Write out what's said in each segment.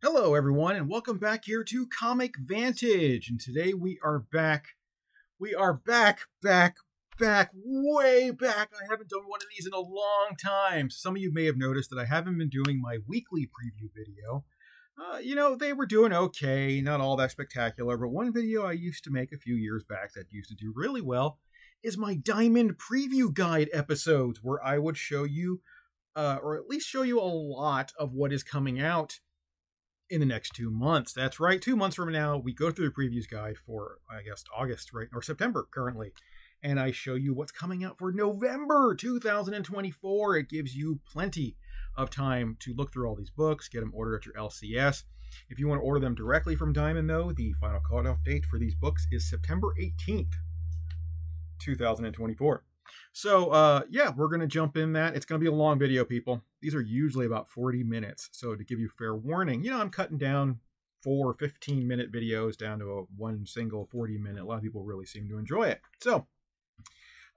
Hello, everyone, and welcome back here to Comic Vantage. And today we are back. We are back, way back. I haven't done one of these in a long time. Some of you may have noticed that I haven't been doing my weekly preview video. They were doing okay, not all that spectacular, but one video I used to make a few years back that used to do really well is my Diamond Preview Guide episodes, where I would show you, or at least show you a lot of what is coming out in the next 2 months. That's right, 2 months from now, we go through the previews guide for, I guess, August, right, or September currently. And I show you what's coming out for November 2024. It gives you plenty of time to look through all these books, get them ordered at your LCS. If you want to order them directly from Diamond, though, the final cutoff date for these books is September 18th, 2024. So, we're going to jump in that. It's going to be a long video, people. These are usually about 40 minutes. So to give you fair warning, I'm cutting down 4 15-minute videos down to one single 40-minute. A lot of people really seem to enjoy it. So,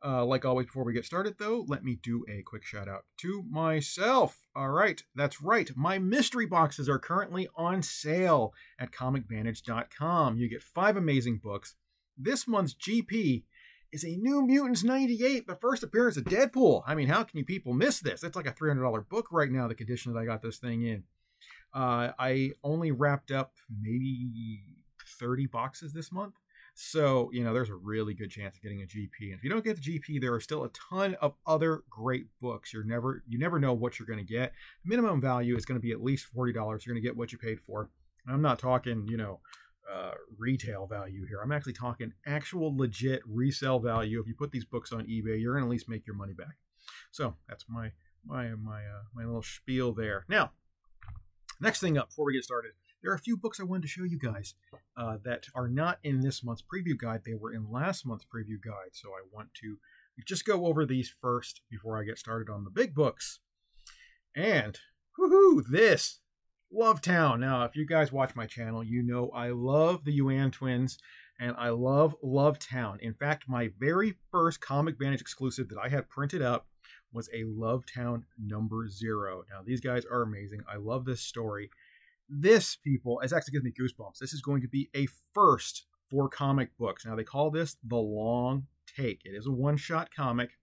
like always, before we get started, though, let me do a quick shout out to myself. All right, that's right. My mystery boxes are currently on sale at comicvantage.com. You get 5 amazing books. This month's GP is a New Mutants 98, the first appearance of Deadpool. I mean, how can you people miss this? It's like a $300 book right now, the condition that I got this thing in. I only wrapped up maybe 30 boxes this month. So, there's a really good chance of getting a GP. And if you don't get the GP, there are still a ton of other great books. You never know what you're going to get. Minimum value is going to be at least $40. You're going to get what you paid for. And I'm not talking, retail value here. I'm actually talking actual legit resale value. If you put these books on eBay, you're gonna at least make your money back. So that's my little spiel there. Now, next thing up before we get started, there are a few books I wanted to show you guys that are not in this month's preview guide. They were in last month's preview guide, so I want to just go over these first before I get started on the big books. And woohoo, this Love Town. Now, if you guys watch my channel, you know I love the Yuan twins, and I love Love Town. In fact, my very first Comic Vantage exclusive that I had printed up was a Love Town #0. Now, these guys are amazing. I love this story. This, people, it actually gives me goosebumps. This is going to be a first for comic books. Now, they call this The Long Take. It is a one-shot comic.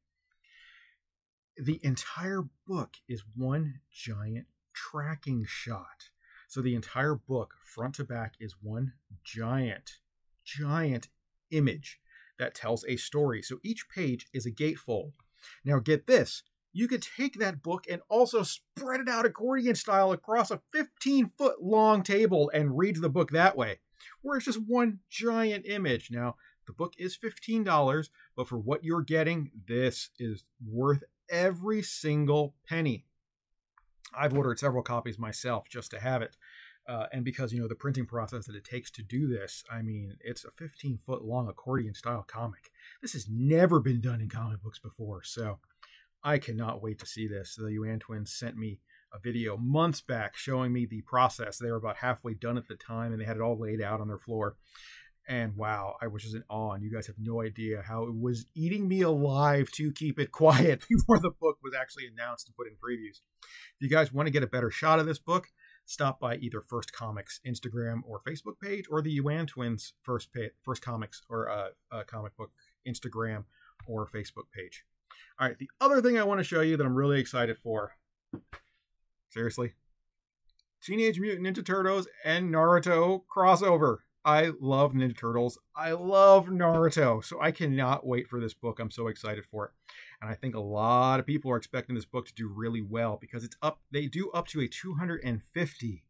The entire book is one giant tracking shot. So the entire book, front to back, is one giant image that tells a story. So each page is a gatefold. Now get this, you could take that book and also spread it out accordion style across a 15-foot long table and read the book that way, where it's just one giant image. Now, the book is $15, but for what you're getting, this is worth every single penny. I've ordered several copies myself just to have it. And because, the printing process that it takes to do this, I mean, it's a 15-foot long accordion style comic. This has never been done in comic books before. So I cannot wait to see this. The Yuan twins sent me a video months back showing me the process. They were about halfway done at the time, and they had it all laid out on their floor. And wow, I was just in awe, and you guys have no idea how it was eating me alive to keep it quiet before the book was actually announced and put in previews. If you guys want to get a better shot of this book, stop by either First Comics Instagram or Facebook page, or the Yuan twins First Comics or comic book Instagram or Facebook page. All right, the other thing I want to show you that I'm really excited for, seriously, Teenage Mutant Ninja Turtles and Naruto crossover. I love Ninja Turtles. I love Naruto. So I cannot wait for this book. I'm so excited for it. And I think a lot of people are expecting this book to do really well because it's up. They do up to a 250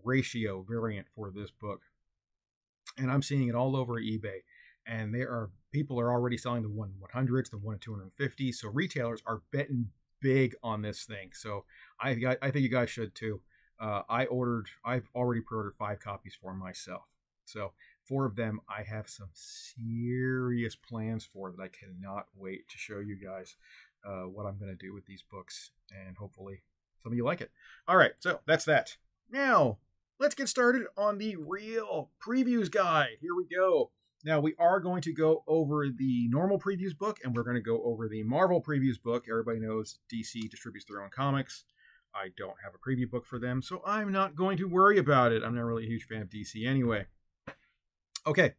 ratio variant for this book. And I'm seeing it all over eBay. And people are already selling the 1/100s, the 1/250. So retailers are betting big on this thing. So I think you guys should too. I've already pre-ordered 5 copies for myself. So 4 of them I have some serious plans for that I cannot wait to show you guys what I'm going to do with these books. And hopefully some of you like it. All right, so that's that. Now, let's get started on the real previews guide. Here we go. Now, we are going to go over the normal previews book, and we're going to go over the Marvel previews book. Everybody knows DC distributes their own comics. I don't have a preview book for them, so I'm not going to worry about it. I'm not really a huge fan of DC anyway. Okay,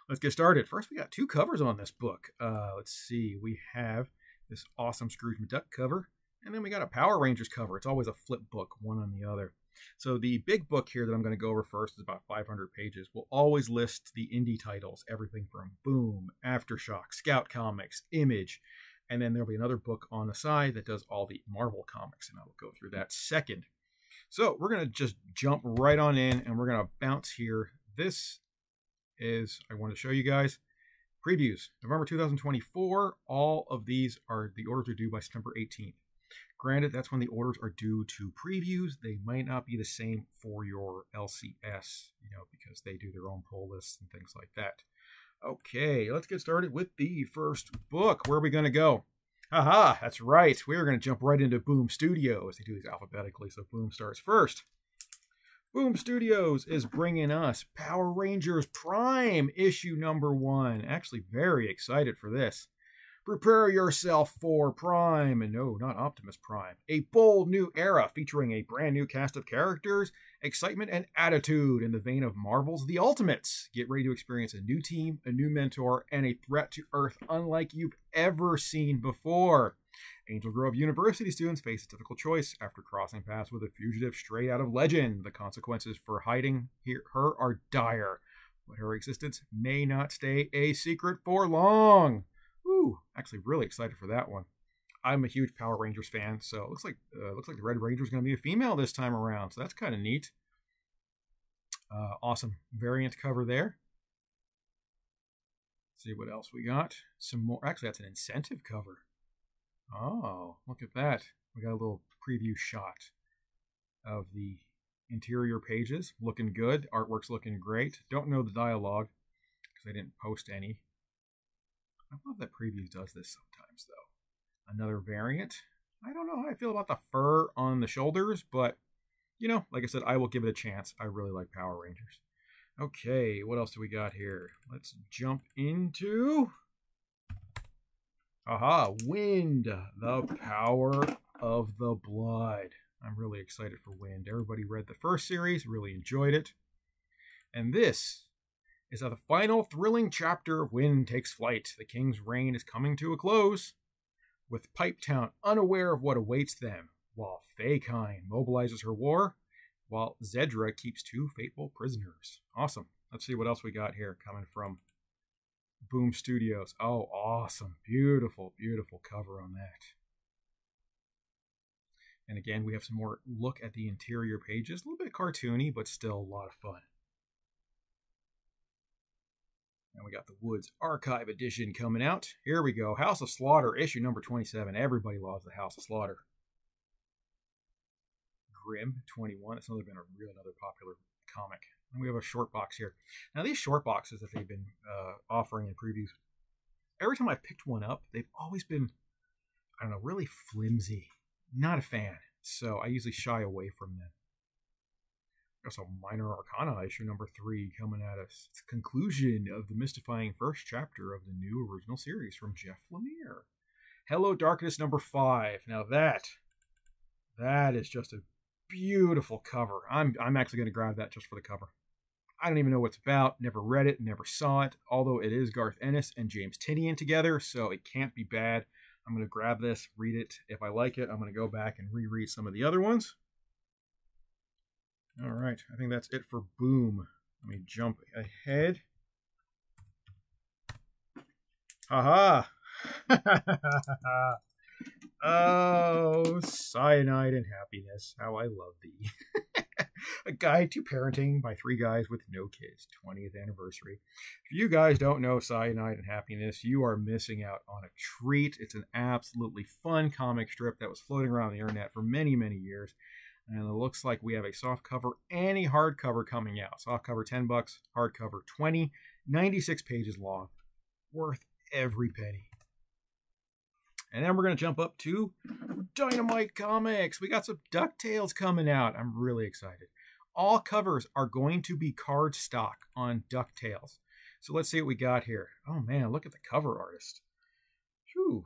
let's get started. First, we got 2 covers on this book. Let's see. We have this awesome Scrooge McDuck cover, and then we got a Power Rangers cover. It's always a flip book, one on the other. So the big book here that I'm going to go over first is about 500 pages. We'll always list the indie titles, everything from Boom, Aftershock, Scout Comics, Image, and then there'll be another book on the side that does all the Marvel comics, and I will go through that second. So we're going to just jump right on in, and we're going to bounce here. This is, I want to show you guys, previews. November 2024, all of these the orders are due by September 18th. Granted, that's when the orders are due to previews. They might not be the same for your LCS, because they do their own pull lists and things like that. Okay, let's get started with the first book. Where are we going to go? Haha, that's right. We're going to jump right into Boom Studios. They do these alphabetically, so Boom starts first. Boom Studios is bringing us Power Rangers Prime, issue number 1. Actually, very excited for this. Prepare yourself for Prime, and no, not Optimus Prime. A bold new era featuring a brand new cast of characters, excitement, and attitude in the vein of Marvel's The Ultimates. Get ready to experience a new team, a new mentor, and a threat to Earth unlike you've ever seen before. Angel Grove University students face a difficult choice after crossing paths with a fugitive straight out of legend. The consequences for hiding her are dire, but her existence may not stay a secret for long. Ooh, actually really excited for that one. I'm a huge Power Rangers fan, so it looks like the Red Ranger is going to be a female this time around, so that's kind of neat. Awesome variant cover there. Let's see what else we got. Some more. Actually, that's an incentive cover. Oh, look at that. We got a little preview shot of the interior pages. Looking good. Artwork's looking great. Don't know the dialogue because I didn't post any. I love that Previews does this sometimes, though. Another variant. I don't know how I feel about the fur on the shoulders, but, like I said, I will give it a chance. I really like Power Rangers. Okay, what else do we got here? Let's jump into... Wind, the power of the blood. I'm really excited for Wind. Everybody read the first series, really enjoyed it. And this is how the final thrilling chapter of Wind takes flight. The King's reign is coming to a close, with Pipetown unaware of what awaits them, while Faykind mobilizes her war, while Zedra keeps 2 fateful prisoners. Awesome. Let's see what else we got here coming from Boom Studios. Oh, awesome. Beautiful, beautiful cover on that. And again, we have some more look at the interior pages. A little bit cartoony, but still a lot of fun. And we got the Woods Archive Edition coming out. Here we go. House of Slaughter, issue number 27. Everybody loves the House of Slaughter. Grimm 21. It's another popular comic. And we have a short box here. Now, these short boxes that they've been offering in previews, every time I've picked one up, they've always been, really flimsy. Not a fan. So I usually shy away from them. Also, Minor Arcana, issue number 3, coming at us. It's the conclusion of the mystifying first chapter of the new original series from Jeff Lemire. Hello Darkness number 5. Now that is just a beautiful cover. I'm actually going to grab that just for the cover. I don't even know what it's about. Never read it, never saw it. Although it is Garth Ennis and James Tynion together, so it can't be bad. I'm going to grab this, read it. If I like it, I'm going to go back and reread some of the other ones. All right, I think that's it for Boom. Let me jump ahead. Haha! Oh, Cyanide and Happiness, how I love thee. A Guide to Parenting by 3 Guys with No Kids, 20th anniversary. If you guys don't know Cyanide and Happiness, you are missing out on a treat. It's an absolutely fun comic strip that was floating around the internet for many, many years. And it looks like we have a soft cover and a hardcover coming out. Soft cover $10, hardcover $20, 96 pages long. Worth every penny. And then we're going to jump up to Dynamite Comics. We got some DuckTales coming out. I'm really excited. All covers are going to be card stock on DuckTales. So let's see what we got here. Oh man, look at the cover artist. Whew.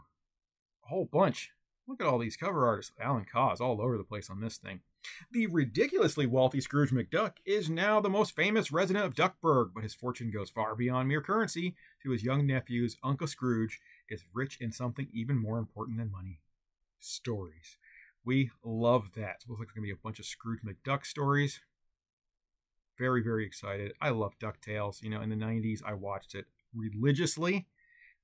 A whole bunch. Look at all these cover artists. Alan Kaw's all over the place on this thing. The ridiculously wealthy Scrooge McDuck is now the most famous resident of Duckburg, but his fortune goes far beyond mere currency. To his young nephews, Uncle Scrooge is rich in something even more important than money. Stories. We love that. Looks like there's going to be a bunch of Scrooge McDuck stories. Very, very excited. I love DuckTales. You know, in the 90s, I watched it religiously.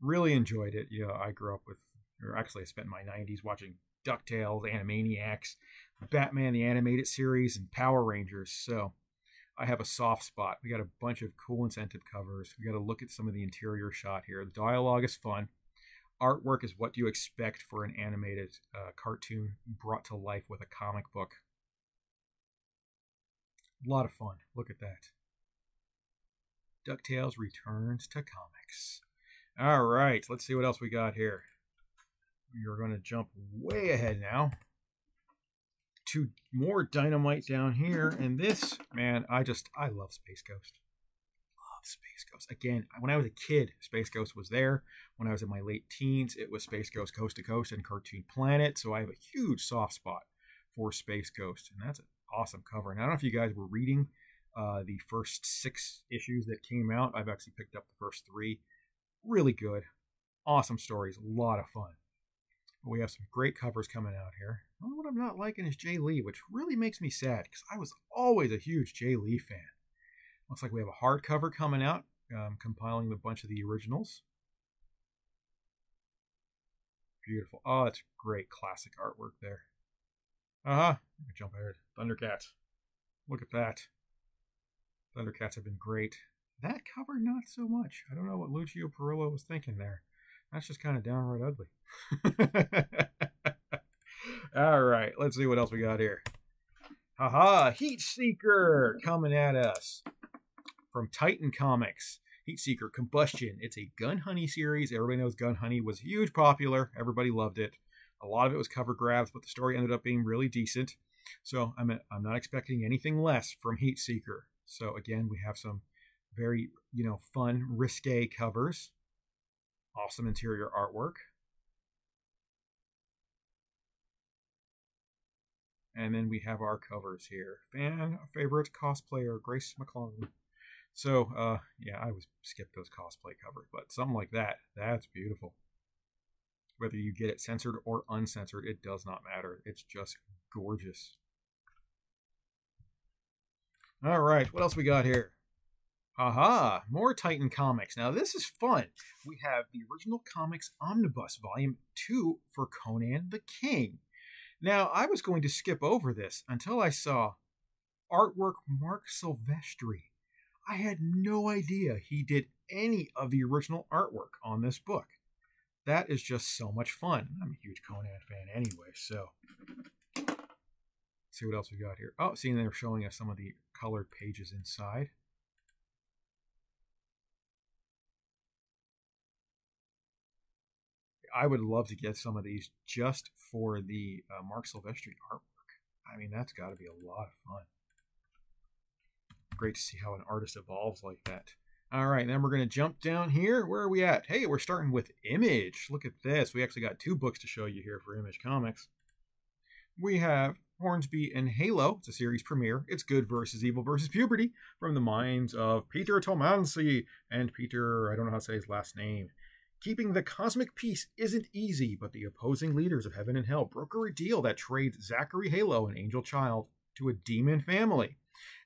Really enjoyed it. You know, I grew up with, or actually I spent my 90s watching DuckTales, Animaniacs, Batman the Animated Series, and Power Rangers. So I have a soft spot. We got a bunch of cool incentive covers. We got to look at some of the interior shot here. The dialogue is fun. Artwork is what you expect for an animated cartoon brought to life with a comic book. A lot of fun. Look at that. DuckTales returns to comics. All right, let's see what else we got here. We're going to jump way ahead now to more Dynamite down here. And this, man, I love Space Ghost. Love Space Ghost. Again, when I was a kid, Space Ghost was there. When I was in my late teens, it was Space Ghost Coast to Coast and Cartoon Planet. So I have a huge soft spot for Space Ghost. And that's an awesome cover. And I don't know if you guys were reading the first 6 issues that came out. I've actually picked up the first 3. Really good. Awesome stories. A lot of fun. We have some great covers coming out here. Well, what I'm not liking is Jay Lee, which really makes me sad because I was always a huge Jay Lee fan. Looks like we have a hardcover coming out, compiling a bunch of the originals. Beautiful. Oh, that's great classic artwork there. Jump ahead. Thundercats. Look at that. Thundercats have been great. That cover, not so much. I don't know what Lucio Perillo was thinking there. That's just kind of downright ugly. All right, let's see what else we got here. Haha, Heat Seeker coming at us from Titan Comics. Heat Seeker Combustion. It's a Gun Honey series. Everybody knows Gun Honey was huge popular. Everybody loved it. A lot of it was cover grabs, but the story ended up being really decent. So I'm not expecting anything less from Heat Seeker. So again, we have some very, fun, risque covers. Awesome interior artwork. And then we have our covers here. Fan favorite cosplayer, Grace McClung. So, yeah, I would skip those cosplay covers, but something like that, that's beautiful. Whether you get it censored or uncensored, it does not matter. It's just gorgeous. All right, what else we got here? Aha, more Titan Comics. Now, this is fun. We have the original comics omnibus, volume 2 for Conan the King. Now, I was going to skip over this until I saw artwork Mark Silvestri. I had no idea he did any of the original artwork on this book. That is just so much fun. I'm a huge Conan fan anyway, so let's see what else we got here. Oh, see, they're showing us some of the colored pages inside. I would love to get some of these just for the Mark Silvestri artwork. I mean, that's got to be a lot of fun. Great to see how an artist evolves like that. All right, then we're going to jump down here. Where are we at? Hey, we're starting with Image. Look at this. We actually got 2 books to show you here for Image Comics. We have Hornsby and Halo. It's a series premiere. It's good versus evil versus puberty from the minds of Peter Tomancy and Peter, I don't know how to say his last name. Keeping the cosmic peace isn't easy, but the opposing leaders of heaven and hell broker a deal that trades Zachary Halo, an angel child, to a demon family,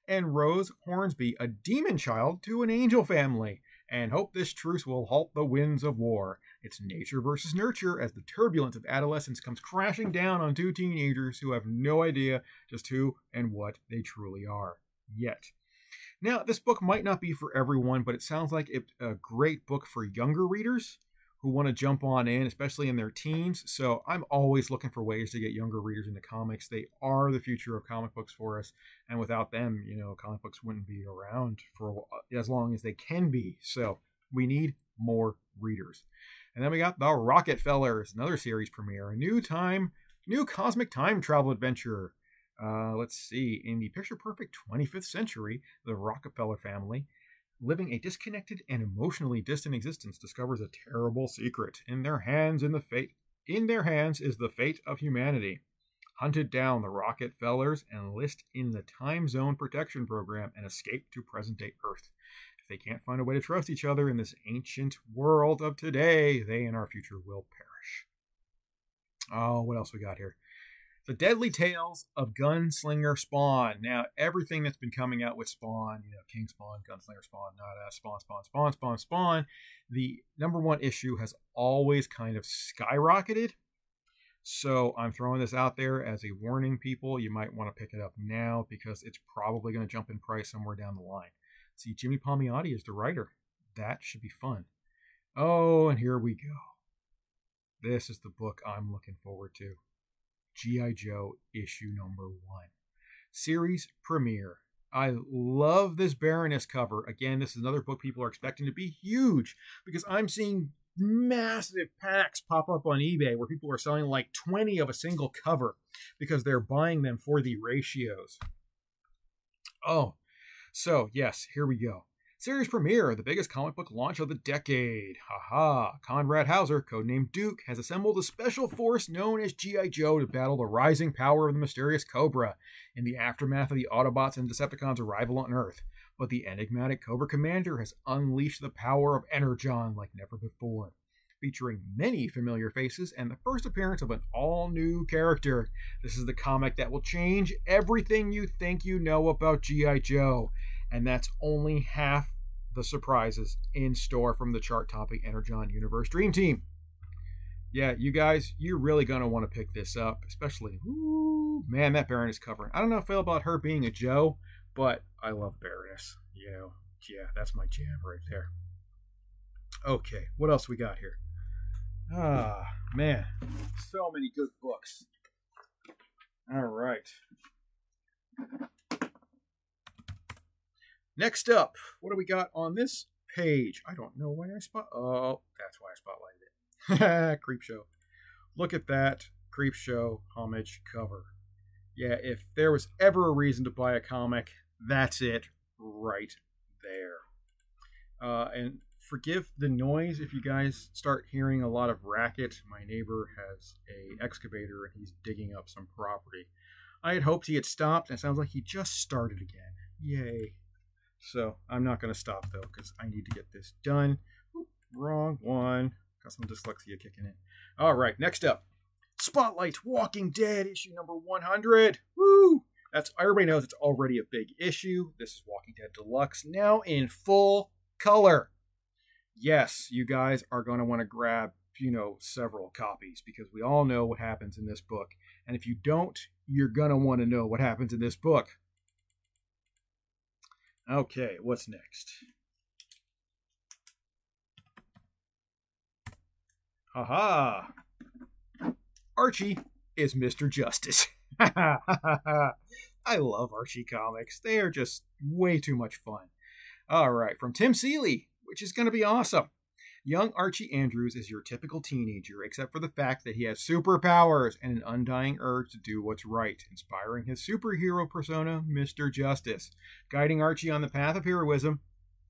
and Rose Hornsby, a demon child, to an angel family, and hope this truce will halt the winds of war. It's nature versus nurture as the turbulence of adolescence comes crashing down on 2 teenagers who have no idea just who and what they truly are yet. Now, this book might not be for everyone, but it sounds like it's a great book for younger readers who want to jump on in, especially in their teens. So I'm always looking for ways to get younger readers into comics. They are the future of comic books for us. And without them, comic books wouldn't be around for as long as they can be. So we need more readers. And then we got The Rocket Fellers, another series premiere, a new cosmic time travel adventure. Let's see, in the picture-perfect 25th century, the Rockefeller family, living a disconnected and emotionally distant existence, discovers a terrible secret. In their hands In their hands is the fate of humanity. Hunted down the Rockefellers, enlist in the Time Zone Protection Program, and escape to present-day Earth. If they can't find a way to trust each other in this ancient world of today, they and our future will perish. Oh, what else we got here? The Deadly Tales of Gunslinger Spawn. Now, everything that's been coming out with Spawn, King Spawn, Gunslinger Spawn, Spawn. The #1 issue has always kind of skyrocketed. So I'm throwing this out there as a warning, people. You might want to pick it up now because it's probably going to jump in price somewhere down the line. See, Jimmy Palmiotti is the writer. That should be fun. Oh, and here we go. This is the book I'm looking forward to. G.I. Joe issue #1. Series premiere. I love this Baroness cover. Again, this is another book people are expecting to be huge because I'm seeing massive packs pop up on eBay where people are selling like 20 of a single cover because they're buying them for the ratios. Oh, so yes, here we go. Series premiere, the biggest comic book launch of the decade. Haha. Conrad Hauser, codenamed Duke, has assembled a special force known as G.I. Joe to battle the rising power of the mysterious Cobra in the aftermath of the Autobots and Decepticons' arrival on Earth. But the enigmatic Cobra Commander has unleashed the power of Energon like never before, featuring many familiar faces and the first appearance of an all-new character. This is the comic that will change everything you think you know about G.I. Joe. And that's only half the surprises in store from the chart-topping Energon Universe Dream Team. Yeah, you guys, you're really going to want to pick this up, especially, man, that Baroness cover. I don't know how I feel about her being a Joe, but I love Baroness. Yeah, that's my jam right there. Okay, what else we got here? Ah, man, so many good books. All right. Next up, what do we got on this page? I don't know why I Oh, that's why I spotlighted it. Creepshow. Look at that Creepshow homage cover. Yeah, if there was ever a reason to buy a comic, that's it right there. And forgive the noise if you guys start hearing a lot of racket. My neighbor has an excavator and he's digging up some property. I had hoped he had stopped, and it sounds like he just started again. Yay. So I'm not going to stop, though, because I need to get this done. Oop, wrong one. Got some dyslexia kicking in. All right, next up. Spotlight Walking Dead, issue #100. Woo! Everybody knows it's already a big issue. This is Walking Dead Deluxe, now in full color. Yes, you guys are going to want to grab, several copies, because we all know what happens in this book. And if you don't, you're going to want to know what happens in this book. Okay, what's next? Haha! Archie is Mr. Justice. I love Archie Comics. They are just way too much fun. All right, from Tim Seeley, which is going to be awesome. Young Archie Andrews is your typical teenager, except for the fact that he has superpowers and an undying urge to do what's right, inspiring his superhero persona, Mr. Justice. Guiding Archie on the path of heroism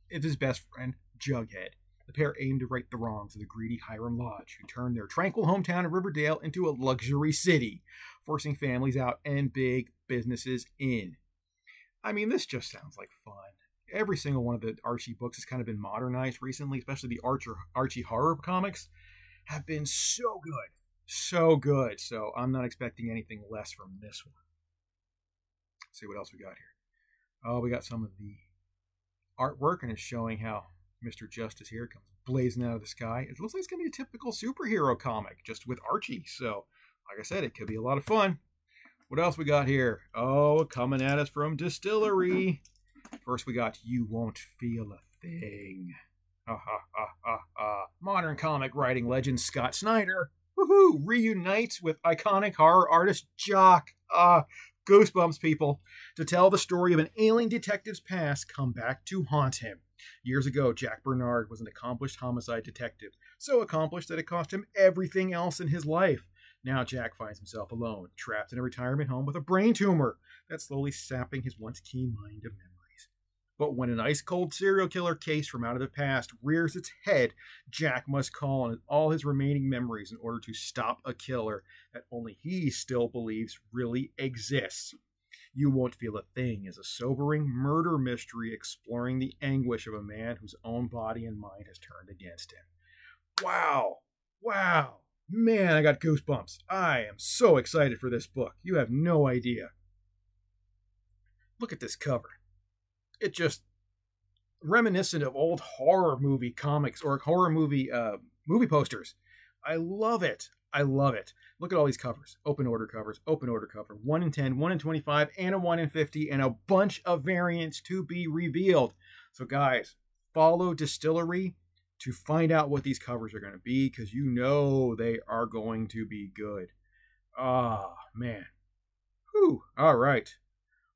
is his best friend, Jughead. The pair aim to right the wrongs of the greedy Hiram Lodge, who turned their tranquil hometown of Riverdale into a luxury city, forcing families out and big businesses in. I mean, this just sounds like fun. Every single one of the Archie books has kind of been modernized recently, especially the Archie horror comics have been so good. So good. So I'm not expecting anything less from this one. Let's see what else we got here. Oh, we got some of the artwork, and it's showing how Mr. Justice here comes blazing out of the sky. It looks like it's going to be a typical superhero comic, just with Archie. So, like I said, it could be a lot of fun. What else we got here? Oh, coming at us from Distillery. First, we got You Won't Feel a Thing. Modern comic writing legend Scott Snyder reunites with iconic horror artist Jock. Goosebumps, people. To tell the story of an ailing detective's past come back to haunt him. Years ago, Jack Bernard was an accomplished homicide detective. So accomplished that it cost him everything else in his life. Now Jack finds himself alone, trapped in a retirement home with a brain tumor that's slowly sapping his once keen mind of memories. But when an ice-cold serial killer case from out of the past rears its head, Jack must call on all his remaining memories in order to stop a killer that only he still believes really exists. You Won't Feel a Thing is a sobering murder mystery exploring the anguish of a man whose own body and mind has turned against him. Wow! Wow! Man, I got goosebumps. I am so excited for this book. You have no idea. Look at this cover. It just reminiscent of old horror movie comics or horror movie posters. I love it. I love it. Look at all these covers. Open order covers, open order cover. 1 in 10, 1 in 25, and a 1 in 50, and a bunch of variants to be revealed. So guys, follow Distillery to find out what these covers are going to be, because you know they are going to be good. Ah, man. Whew. All right.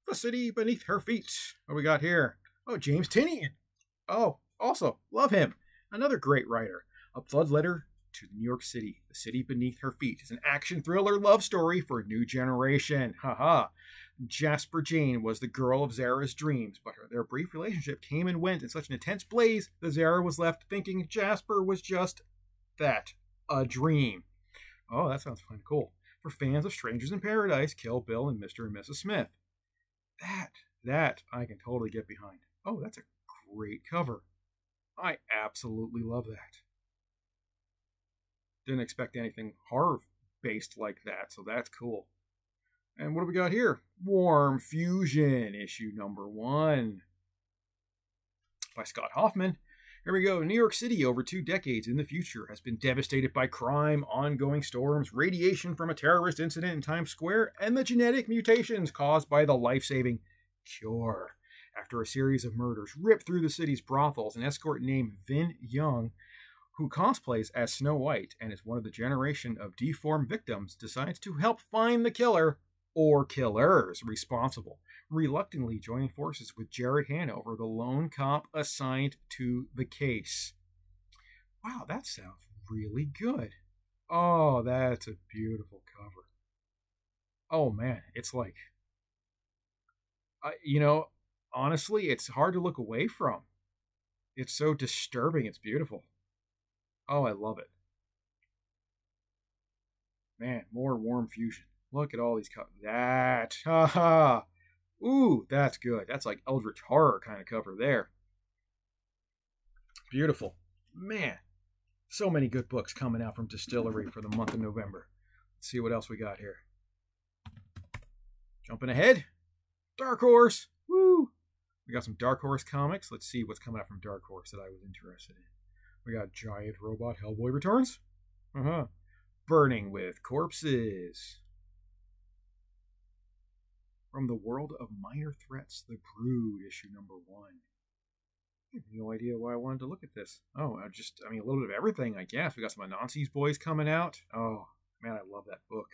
The City Beneath Her Feet. What we got here? Oh, James Tynion. Oh, also, love him. Another great writer. A blood letter to New York City. The City Beneath Her Feet is an action thriller love story for a new generation. Haha. Jasper Jane was the girl of Zara's dreams, but their brief relationship came and went in such an intense blaze that Zara was left thinking Jasper was just that, a dream. Oh, that sounds kind of cool. For fans of Strangers in Paradise, Kill Bill, and Mr. and Mrs. Smith. That I can totally get behind. Oh, that's a great cover. I absolutely love that. Didn't expect anything horror-based like that, so that's cool. And what do we got here? Warm Fusion, issue number 1. By Scott Hoffman. Here we go. New York City, over 2 decades in the future, has been devastated by crime, ongoing storms, radiation from a terrorist incident in Times Square, and the genetic mutations caused by the life-saving cure. After a series of murders rip through the city's brothels, an escort named Vin Young, who cosplays as Snow White and is one of the generation of deformed victims, decides to help find the killer or killers responsible, reluctantly joining forces with Jared Hanover, the lone cop assigned to the case. Wow, that sounds really good. Oh, that's a beautiful cover. Oh man, it's like, honestly, it's hard to look away from. It's so disturbing. It's beautiful. Oh, I love it. Man, more Warm Fusion. Look at all these covers. That. Haha. Ooh, that's good. That's like Eldritch Horror kind of cover there. Beautiful. Man, so many good books coming out from Distillery for the month of November. Let's see what else we got here. Jumping ahead. Dark Horse. Woo! We got some Dark Horse comics. Let's see what's coming out from Dark Horse that I was interested in. We got Giant Robot Hellboy Returns. Burning with Corpses. From the World of Minor Threats, The Brood, issue number 1. I have no idea why I wanted to look at this. Oh, a little bit of everything, I guess. We got some Anansi's Boys coming out. Oh, man, I love that book.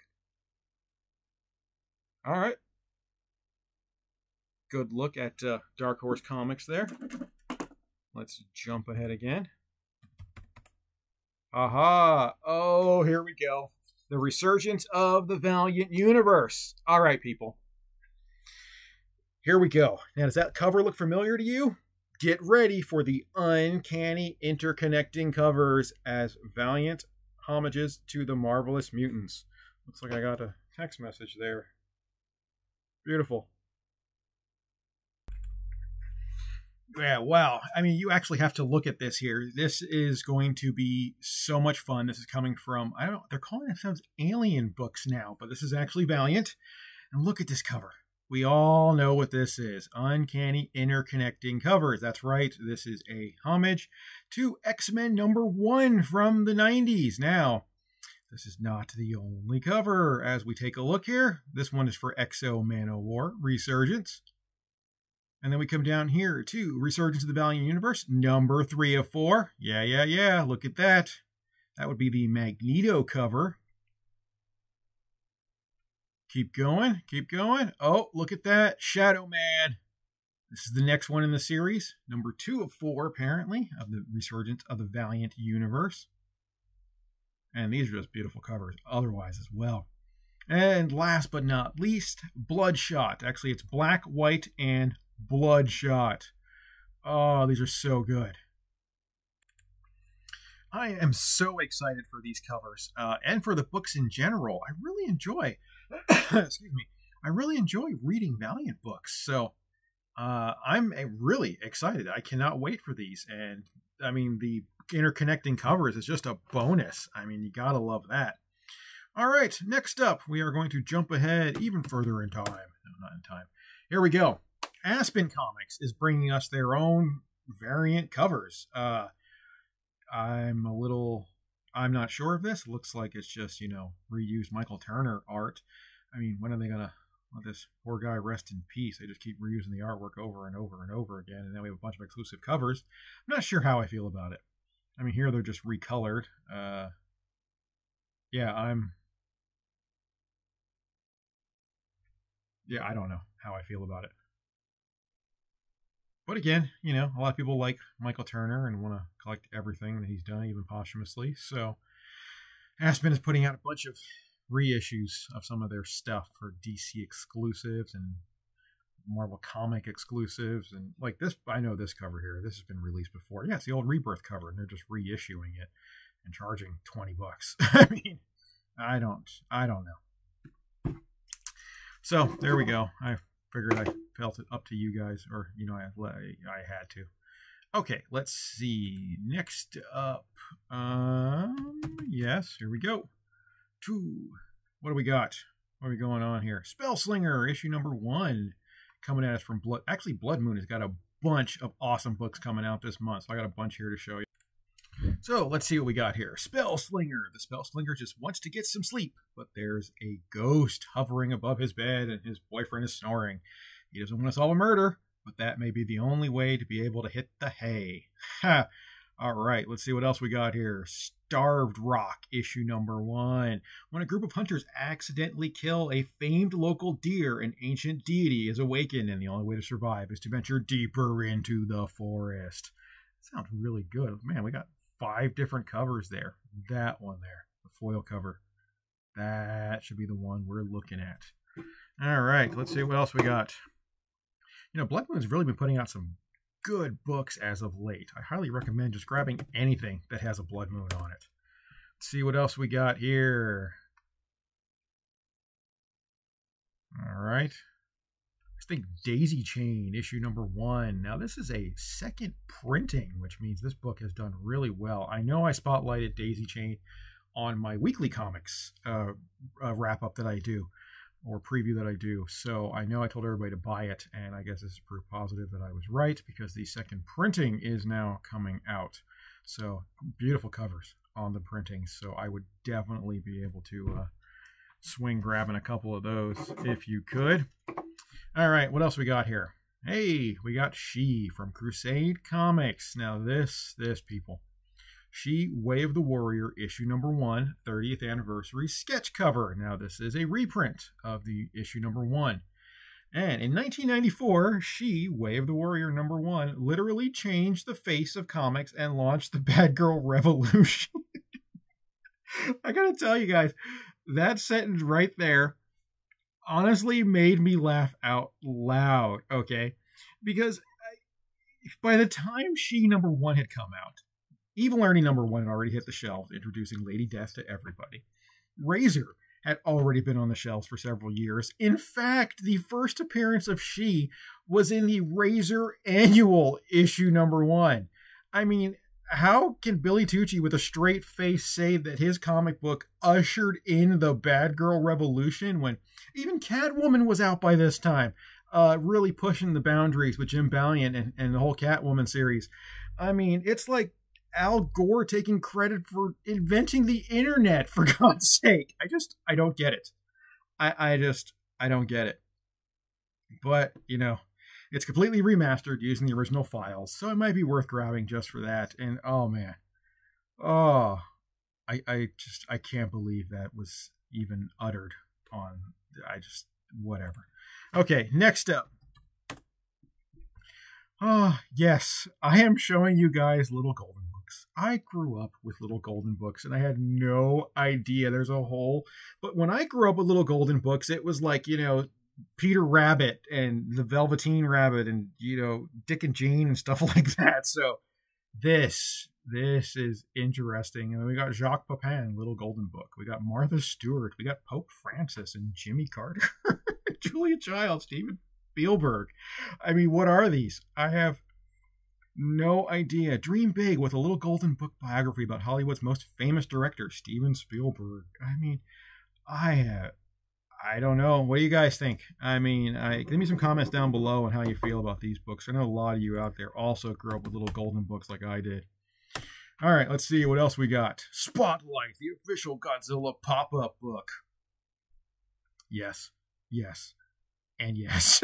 All right. Good look at Dark Horse Comics there. Let's jump ahead again. Aha! Oh, here we go. The resurgence of the Valiant Universe. All right, people. Here we go. Now, does that cover look familiar to you? Get ready for the uncanny interconnecting covers as Valiant homages to the Marvelous Mutants. Looks like I got a text message there. Beautiful. Yeah, wow. I mean, you actually have to look at this here. This is going to be so much fun. This is coming from, I don't know, they're calling themselves Alien Books now, but this is actually Valiant. And look at this cover. We all know what this is. Uncanny interconnecting covers. That's right. This is a homage to X-Men number 1 from the 90s. Now, this is not the only cover. As we take a look here, this one is for Exo Manowar Resurgence. And then we come down here to Resurgence of the Valiant Universe, number 3 of 4. Yeah. Look at that. That would be the Magneto cover. Keep going. Oh, look at that. Shadow Man. This is the next one in the series. Number 2 of 4, apparently, of the Resurgence of the Valiant Universe. And these are just beautiful covers otherwise as well. And last but not least, Bloodshot. Actually, it's Black, White, and Bloodshot. Oh, these are so good. I am so excited for these covers and for the books in general. I really enjoy, excuse me, I really enjoy reading Valiant books. So I'm really excited. I cannot wait for these. And I mean, the interconnecting covers is just a bonus. I mean, you gotta love that. All right, next up, we are going to jump ahead even further in time. No, not in time. Here we go. Aspen Comics is bringing us their own variant covers. I'm not sure of this. It looks like it's just, reused Michael Turner art. I mean, when are they going to let this poor guy rest in peace? They just keep reusing the artwork over and over and over again, and now we have a bunch of exclusive covers. I'm not sure how I feel about it. I mean, here they're just recolored. Yeah, I don't know how I feel about it. But again, a lot of people like Michael Turner and want to collect everything that he's done, even posthumously. So Aspen is putting out a bunch of reissues of some of their stuff for DC exclusives and Marvel comic exclusives. And like this, I know this cover here. This has been released before. Yeah, it's the old Rebirth cover, and they're just reissuing it and charging $20. I mean, I don't know. So there we go. I figured I felt it up to you guys, or I had to. Okay, let's see. Next up, yes, here we go. What do we got? What are we going on here? Spellslinger issue number 1 coming at us from Blood Moon has got a bunch of awesome books coming out this month. So I got a bunch here to show you. So let's see what we got here. Spellslinger. The Spellslinger just wants to get some sleep, but there's a ghost hovering above his bed and his boyfriend is snoring. He doesn't want to solve a murder, but that may be the only way to be able to hit the hay. Ha! All right, let's see what else we got here. Starved Rock, issue number 1. When a group of hunters accidentally kill a famed local deer, an ancient deity is awakened, and the only way to survive is to venture deeper into the forest. Sounds really good. Man, we got 5 different covers there. That one there, the foil cover. That should be the one we're looking at. All right, let's see what else we got. Blood Moon's really been putting out some good books as of late. I highly recommend just grabbing anything that has a Blood Moon on it. Let's see what else we got here. All right. I think Daisy Chain, issue number 1. Now, this is a second printing, which means this book has done really well. I know I spotlighted Daisy Chain on my weekly comics wrap-up that I do, or preview that I do. So I know I told everybody to buy it, and I guess this is proof positive that I was right, because the second printing is now coming out. So beautiful covers on the printing. So I would definitely be able to swing grabbing a couple of those if you could. All right, what else we got here? Hey, we got She from Crusade Comics. Now this people. She, Way of the Warrior, issue number 1, 30th anniversary sketch cover. Now this is a reprint of the issue number 1. And in 1994, She, Way of the Warrior number 1 literally changed the face of comics and launched the Bad Girl Revolution. I gotta tell you guys, that sentence right there honestly made me laugh out loud, okay? Because by the time She number 1 had come out, Evil Ernie number 1 had already hit the shelves, introducing Lady Death to everybody. Razor had already been on the shelves for several years. In fact, the first appearance of She was in the Razor Annual issue number 1. I mean, how can Billy Tucci with a straight face say that his comic book ushered in the Bad Girl Revolution when even Catwoman was out by this time, really pushing the boundaries with Jim Valiant and the whole Catwoman series? I mean, it's like Al Gore taking credit for inventing the internet, for God's sake. I don't get it. I don't get it. But, it's completely remastered using the original files, so it might be worth grabbing just for that. And oh man. Oh, I can't believe that was even uttered on, whatever. Okay, next up. Oh, yes, I am showing you guys Little Golden Books. I grew up with Little Golden Books, and I had no idea there's a whole... But when I grew up with Little Golden Books, it was like, Peter Rabbit and the Velveteen Rabbit and, you know, Dick and Jane and stuff like that. So this is interesting. And we got Jacques Pepin, Little Golden Book. We got Martha Stewart. We got Pope Francis and Jimmy Carter. Julia Child, Steven Spielberg. I mean, what are these? I have no idea. Dream Big with a Little Golden Book biography about Hollywood's most famous director, Steven Spielberg. I mean, I don't know. What do you guys think? I mean, give me some comments down below on how you feel about these books. I know a lot of you out there also grew up with Little Golden Books like I did. All right, let's see what else we got. Spotlight, the official Godzilla pop-up book. Yes, and yes.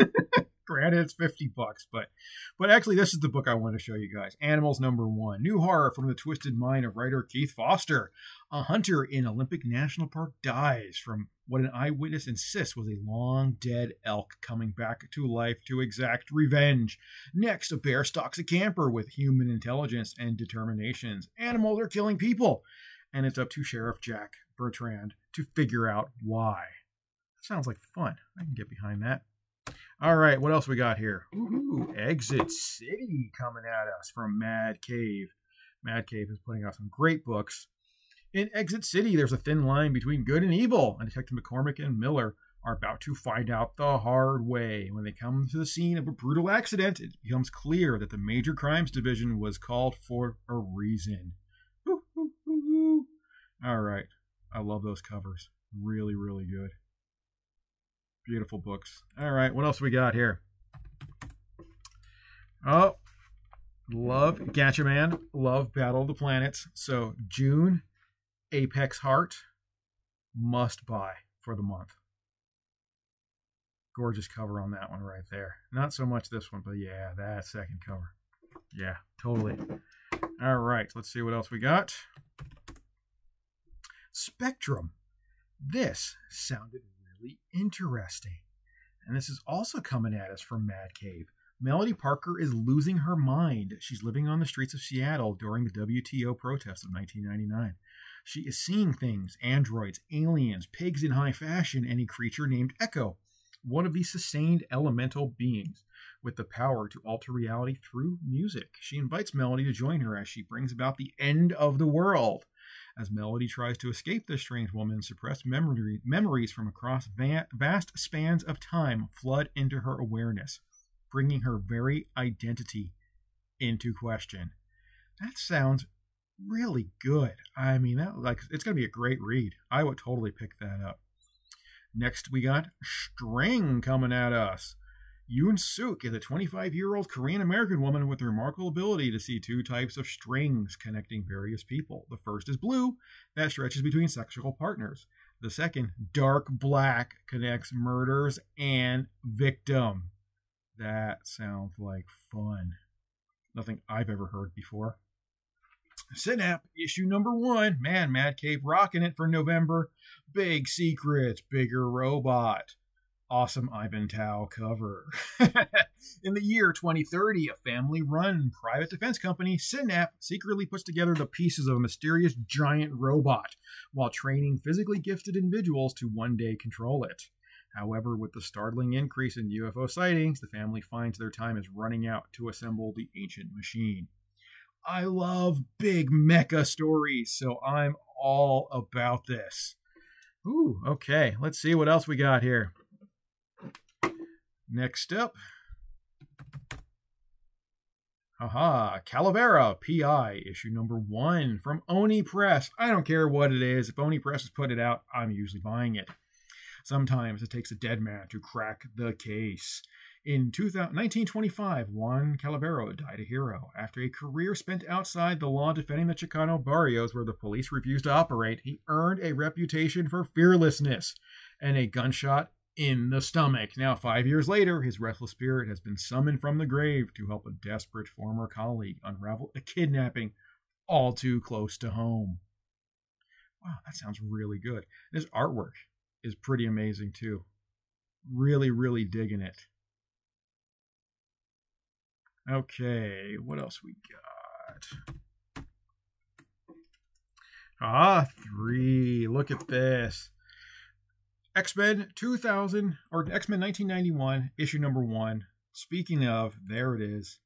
Granted, it's $50, but actually, this is the book I want to show you guys. Animals #1. New horror from the twisted mind of writer Keith Foster. A hunter in Olympic National Park dies from what an eyewitness insists was a long-dead elk coming back to life to exact revenge. Next, a bear stalks a camper with human intelligence and determinations. Animals are killing people, and it's up to Sheriff Jack Bertrand to figure out why. Sounds like fun. I can get behind that. All right, what else we got here? Ooh, Exit City coming at us from Mad Cave. Mad Cave is putting out some great books. In Exit City, there's a thin line between good and evil, and Detective McCormick and Miller are about to find out the hard way. When they come to the scene of a brutal accident, it becomes clear that the Major Crimes Division was called for a reason. All right, I love those covers. Really, really good. Beautiful books. All right, what else we got here? Oh, love Gatchaman. Love Battle of the Planets. So June, Apex Heart, must buy for the month. Gorgeous cover on that one right there. Not so much this one, but yeah, that second cover. Yeah, totally. All right, let's see what else we got. Spectrum. This sounded really interesting. And this is also coming at us from Mad Cave. Melody Parker is losing her mind. She's living on the streets of Seattle during the WTO protests of 1999. She is seeing things, androids, aliens, pigs in high fashion, and a creature named Echo, one of these sustained elemental beings with the power to alter reality through music. She invites Melody to join her as she brings about the end of the world. As Melody tries to escape this strange woman, suppressed memories from across vast spans of time flood into her awareness, bringing her very identity into question. That sounds really good. I mean, it's going to be a great read. I would totally pick that up. Next, we got String coming at us. Yoon Suk is a 25-year-old Korean-American woman with the remarkable ability to see two types of strings connecting various people. The first is blue, that stretches between sexual partners. The second, dark black, connects murders and victim. That sounds like fun. Nothing I've ever heard before. Synap, issue #1. Man, Mad Cave rocking it for November. Big secrets, bigger robot. Awesome Ivan Tao cover. In the year 2030, a family-run private defense company, Synap, secretly puts together the pieces of a mysterious giant robot while training physically gifted individuals to one day control it. However, with the startling increase in UFO sightings, the family finds their time is running out to assemble the ancient machine. I love big mecha stories, so I'm all about this. Ooh, okay. Let's see what else we got here. Next up. Calavera, P.I., issue #1 from Oni Press. I don't care what it is. If Oni Press has put it out, I'm usually buying it. Sometimes it takes a dead man to crack the case. In 1925, Juan Calavera died a hero. After a career spent outside the law defending the Chicano barrios where the police refused to operate, he earned a reputation for fearlessness and a gunshot in the stomach. Now, 5 years later, his restless spirit has been summoned from the grave to help a desperate former colleague unravel a kidnapping all too close to home. Wow, that sounds really good. This artwork is pretty amazing, too. Really, really digging it. Okay, what else we got? 3. Look at this. X-Men 2000, or X-Men 1991, issue number 1. Speaking of, there it is.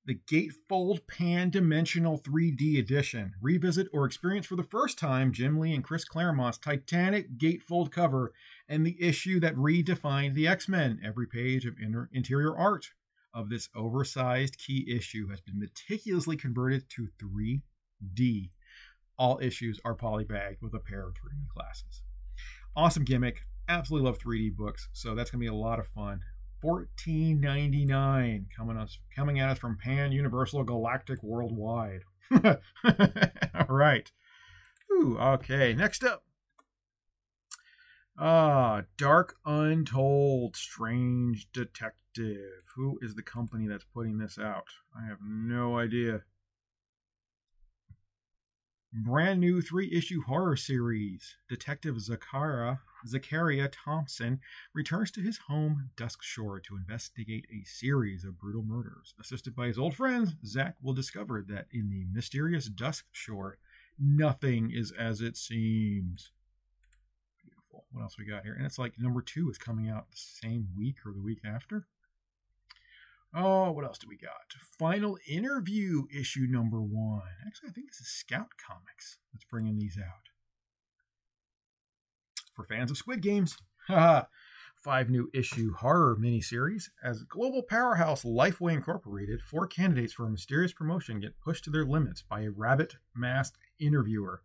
The Gatefold Pan-Dimensional 3D Edition. Revisit or experience for the first time Jim Lee and Chris Claremont's titanic gatefold cover and the issue that redefined the X-Men. Every page of interior art of this oversized key issue has been meticulously converted to 3D. All issues are polybagged with a pair of 3D glasses. Awesome gimmick. Absolutely love 3D books, so that's going to be a lot of fun. $14.99 coming at us from Pan Universal Galactic Worldwide. All right. Ooh, okay. Next up. Dark Untold Strange Detective. Who is the company that's putting this out? I have no idea. Brand new 3-issue horror series. Detective Zachariah Thompson returns to his home, Dusk Shore, to investigate a series of brutal murders. Assisted by his old friends, Zach will discover that in the mysterious Dusk Shore, nothing is as it seems. Beautiful. What else we got here? And it's like number 2 is coming out the same week or the week after. Oh, what else do we got? Final Interview, issue number 1. Actually, I think this is Scout Comics that's bringing these out. For fans of Squid Games. 5 new issue horror miniseries. As global powerhouse Lifeway Incorporated, 4 candidates for a mysterious promotion get pushed to their limits by a rabbit-masked interviewer.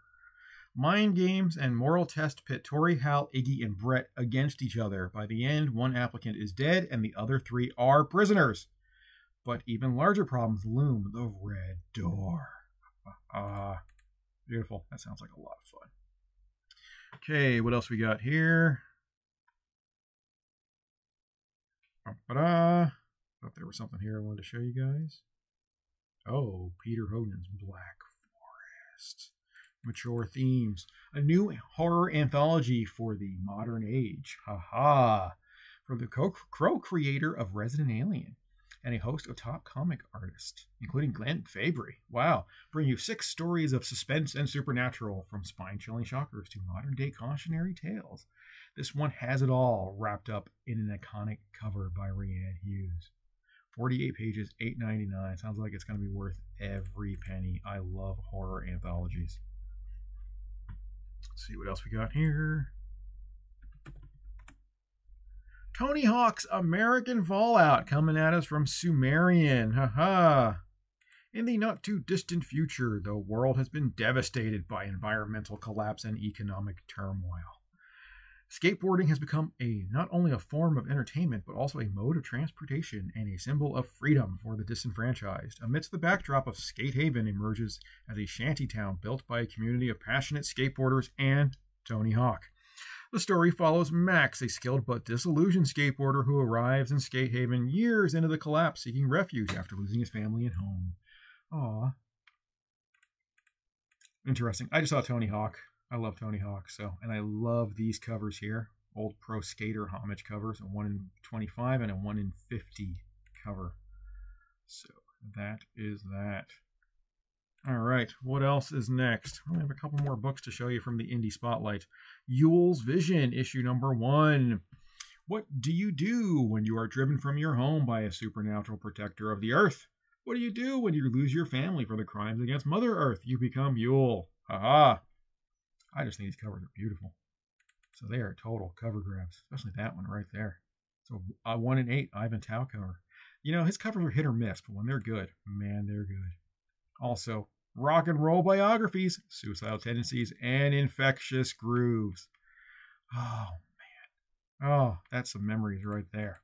Mind games and moral test pit Tori, Hal, Iggy, and Brett against each other. By the end, one applicant is dead and the other 3 are prisoners. But even larger problems loom. The Red Door. Beautiful. That sounds like a lot of fun. Okay, what else we got here? Thought there was something here I wanted to show you guys. Oh, Peter Hogan's Black Forest. Mature themes. A new horror anthology for the modern age. From the co-creator of Resident Alien and a host of top comic artists, including Glenn Fabry. Wow. Bring you 6 stories of suspense and supernatural, from spine-chilling shockers to modern-day cautionary tales. This one has it all, wrapped up in an iconic cover by Rhiannon Hughes. 48 pages, $8.99. Sounds like it's going to be worth every penny. I love horror anthologies. Let's see what else we got here. Tony Hawk's American Fallout coming at us from Sumerian. In the not too distant future, the world has been devastated by environmental collapse and economic turmoil. Skateboarding has become not only a form of entertainment, but also a mode of transportation and a symbol of freedom for the disenfranchised. Amidst the backdrop of Skate Haven emerges as a shantytown built by a community of passionate skateboarders and Tony Hawk. The story follows Max, a skilled but disillusioned skateboarder who arrives in Skate Haven years into the collapse, seeking refuge after losing his family and home. Aww. Interesting. I just saw Tony Hawk. I love Tony Hawk, and I love these covers here. Old Pro Skater homage covers, a 1 in 25 and a 1 in 50 cover. So that is that. All right, what else is next? I have a couple more books to show you from the Indie Spotlight. Ules Vision, issue number 1. What do you do when you are driven from your home by a supernatural protector of the earth? What do you do when you lose your family for the crimes against Mother Earth? You become Yule. I just think these covers are beautiful. So they are total cover grabs, especially that one right there. So 1 in 8 Ivan Tao cover. You know, his covers are hit or miss, but when they're good, man, they're good. Also, rock and roll biographies, suicidal tendencies, and infectious grooves. Oh, man. Oh, that's some memories right there.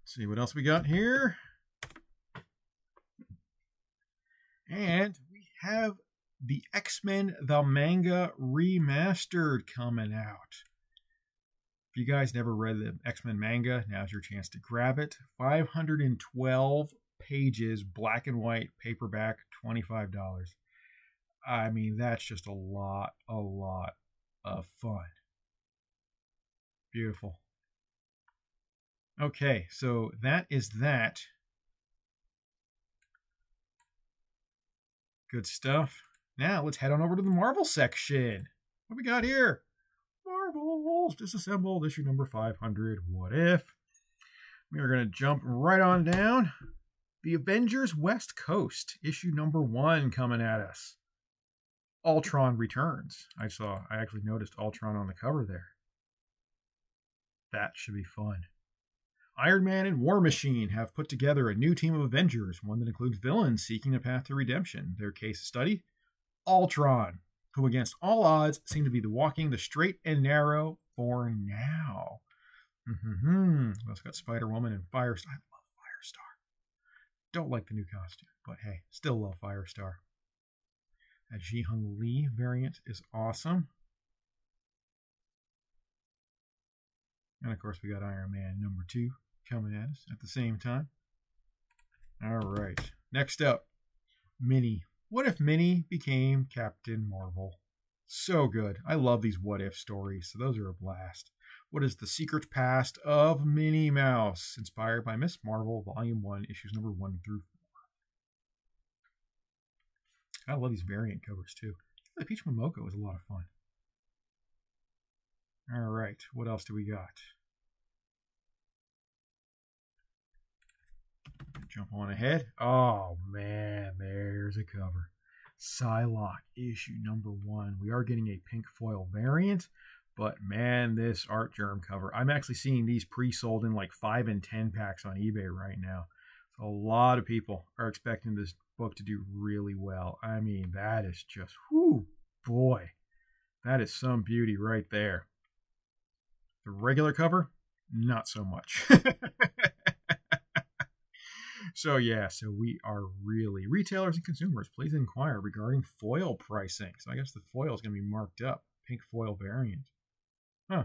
Let's see what else we got here. And we have the X-Men the Manga Remastered coming out. If you guys never read the X-Men manga, now's your chance to grab it. 512 pages, black and white, paperback, $25. I mean, that's just a lot of fun. Beautiful. Okay, so that is that. Good stuff. Now let's head on over to the Marvel section. What we got here? Marvel's Disassembled, issue number 500. What If? We are going to jump right on down. The Avengers West Coast, issue number 1 coming at us. Ultron returns. I actually noticed Ultron on the cover there. That should be fun. Iron Man and War Machine have put together a new team of Avengers, one that includes villains seeking a path to redemption. Their case study? Ultron, who against all odds seem to be walking the straight and narrow for now. We also got Spider-Woman and Firestar. I love Firestar. Don't like the new costume, but hey, still love Firestar. That Ji-Hung Lee variant is awesome. And of course, we got Iron Man number 2 coming at us at the same time. All right. Next up, Minnie. What if Minnie became Captain Marvel? So good. I love these what if stories, so those are a blast. What is the secret past of Minnie Mouse? Inspired by Miss Marvel, Volume 1, issues number 1 through 4. I love these variant covers too. The Peach Momoko is a lot of fun. All right, what else do we got? Jump on ahead. Oh man, there's a cover. Psylock, issue number 1. We are getting a pink foil variant, but man, this art germ cover. I'm actually seeing these pre-sold in like 5 and 10 packs on eBay right now. So a lot of people are expecting this book to do really well. I mean, that is just, whoo, boy, that is some beauty right there. The regular cover, not so much. So yeah, so we are really, retailers and consumers, please inquire regarding foil pricing. So I guess the foil is going to be marked up, pink foil variant. Huh,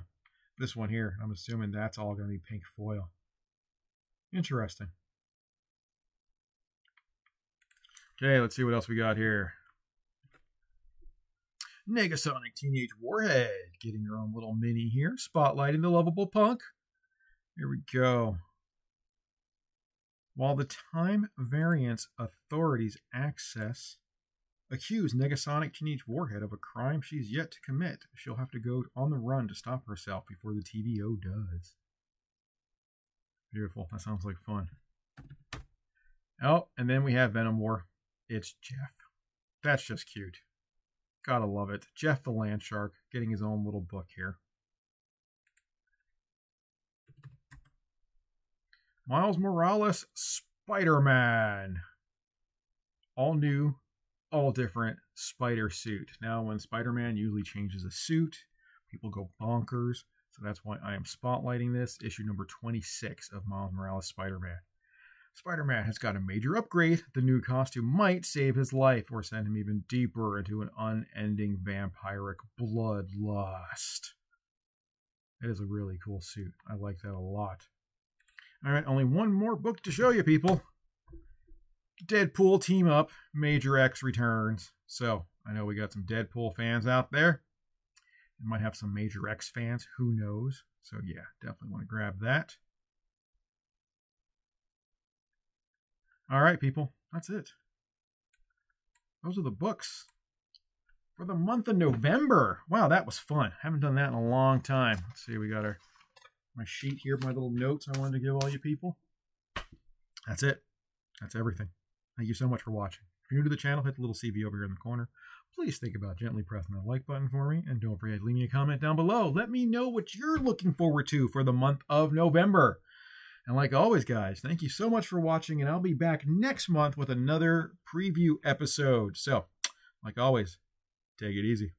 this one here, I'm assuming that's all going to be pink foil. Interesting. Okay, let's see what else we got here. Nega Sonic Teenage Warhead, getting your own little mini here, spotlighting the lovable punk. Here we go. While the Time Variance authorities accuse Nega Sonic Teenage Warhead of a crime she's yet to commit, she'll have to go on the run to stop herself before the TVO does. Beautiful. That sounds like fun. Oh, and then we have Venom War. It's Jeff. That's just cute. Gotta love it. Jeff the Land Shark getting his own little book here. Miles Morales, Spider-Man. All new, all different spider suit. Now, when Spider-Man usually changes a suit, people go bonkers. So that's why I am spotlighting this, issue number 26 of Miles Morales Spider-Man. Spider-Man has got a major upgrade. The new costume might save his life or send him even deeper into an unending vampiric bloodlust. It is a really cool suit. I like that a lot. All right, only one more book to show you, people. Deadpool Team Up, Major X returns. So, I know we got some Deadpool fans out there. We might have some Major X fans, who knows. So yeah, definitely want to grab that. All right, people, that's it. Those are the books for the month of November. Wow, that was fun. Haven't done that in a long time. Let's see, we got my sheet here, my little notes I wanted to give all you people. That's it. That's everything. Thank you so much for watching. If you're new to the channel, hit the little CV over here in the corner. Please think about gently pressing the like button for me. And don't forget to leave me a comment down below. Let me know what you're looking forward to for the month of November. And like always, guys, thank you so much for watching. And I'll be back next month with another preview episode. So, like always, take it easy.